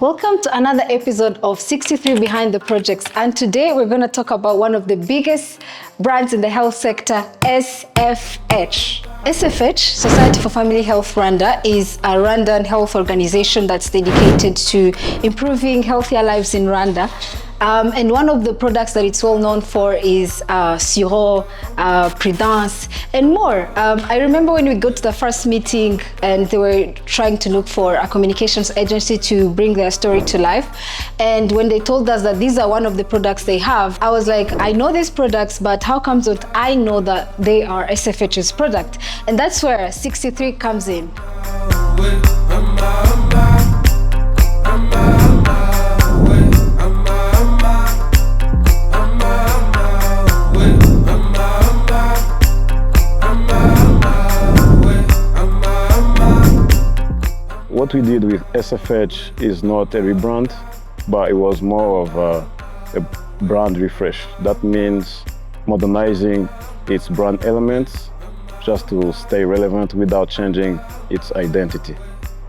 Welcome to another episode of 63 Behind the Projects, and today we're going to talk about one of the biggest brands in the health sector, SFH. SFH, Society for Family Health Rwanda, is a Rwandan health organization that's dedicated to improving healthier lives in Rwanda. And one of the products that it's well known for is Siro, Prudence, and more. I remember when we got to the first meeting and they were trying to look for a communications agency to bring their story to life. And when they told us that these are one of the products they have, I was like, I know these products, but how comes that I know that they are SFH's product? And that's where 63 comes in. What we did with SFH is not a rebrand, but it was more of a brand refresh. That means modernizing its brand elements just to stay relevant without changing its identity.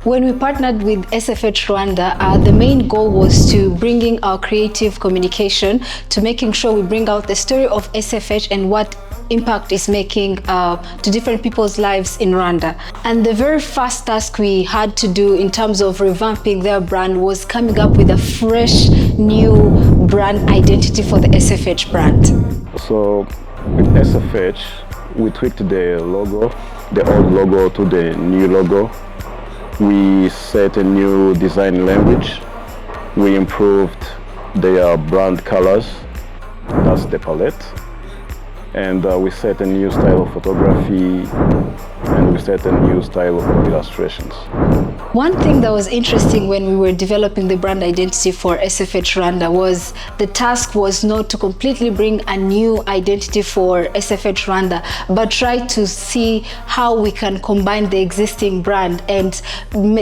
When we partnered with SFH Rwanda, the main goal was to bringing our creative communication to making sure we bring out the story of SFH and what impact is making to different people's lives in Rwanda. And the very first task we had to do in terms of revamping their brand was coming up with a fresh, new brand identity for the SFH brand. So with SFH, we tweaked the logo, the old logo to the new logo. We set a new design language. We improved their brand colors, that's the palette. And we set a new style of photography, and we set a new style of illustrations. One thing that was interesting when we were developing the brand identity for SFH Rwanda was the task was not to completely bring a new identity for SFH Rwanda, but try to see how we can combine the existing brand and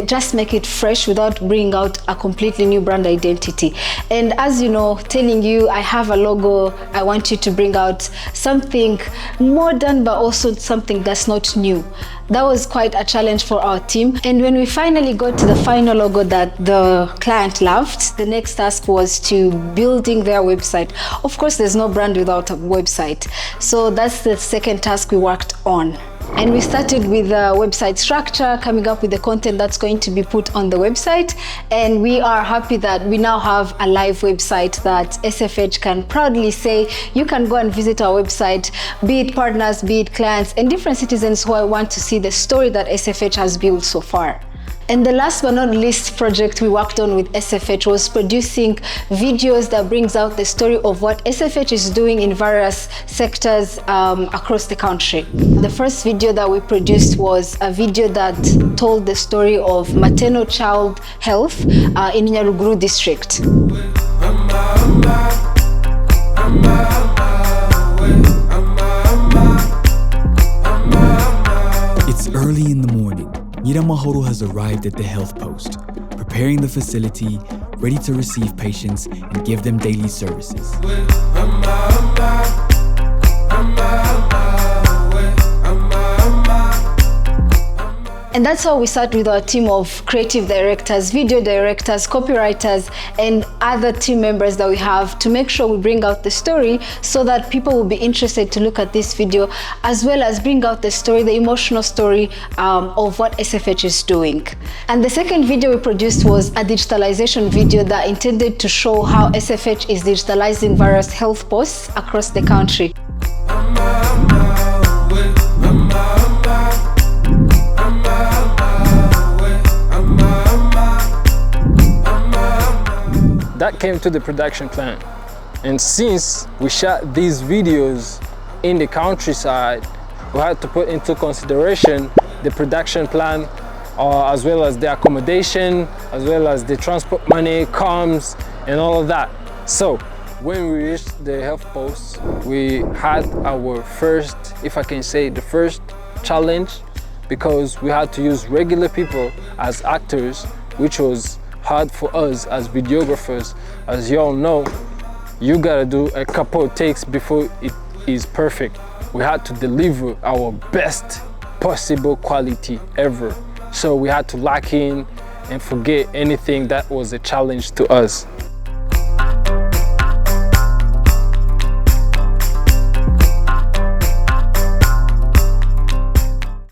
just make it fresh without bringing out a completely new brand identity. And as you know, telling you I have a logo, I want you to bring out something modern but also something that's not new. That was quite a challenge for our team. And when we finally got to the final logo that the client loved, the next task was to building their website. Of course, there's no brand without a website. So that's the second task we worked on. And we started with the website structure, coming up with the content that's going to be put on the website. And we are happy that we now have a live website that SFH can proudly say, you can go and visit our website, be it partners, be it clients, and different citizens who want to see the story that SFH has built so far. And the last but not least project we worked on with SFH was producing videos that brings out the story of what SFH is doing in various sectors across the country. The first video that we produced was a video that told the story of maternal child health in Nyaruguru district. It's early in the morning. Nyiramahoro has arrived at the health post, preparing the facility, ready to receive patients and give them daily services. And that's how we start with our team of creative directors, video directors, copywriters, and other team members that we have to make sure we bring out the story so that people will be interested to look at this video, as well as bring out the story, the emotional story of what SFH is doing. And the second video we produced was a digitalization video that intended to show how SFH is digitalizing various health posts across the country. That came to the production plan. And since we shot these videos in the countryside, we had to put into consideration the production plan as well as the accommodation, as well as the transport money, comms, and all of that. So when we reached the health post, we had our first, if I can say, the first challenge, because we had to use regular people as actors, which was hard for us as videographers. As you all know, you gotta do a couple of takes before it is perfect. We had to deliver our best possible quality ever. So we had to lock in and forget anything that was a challenge to us.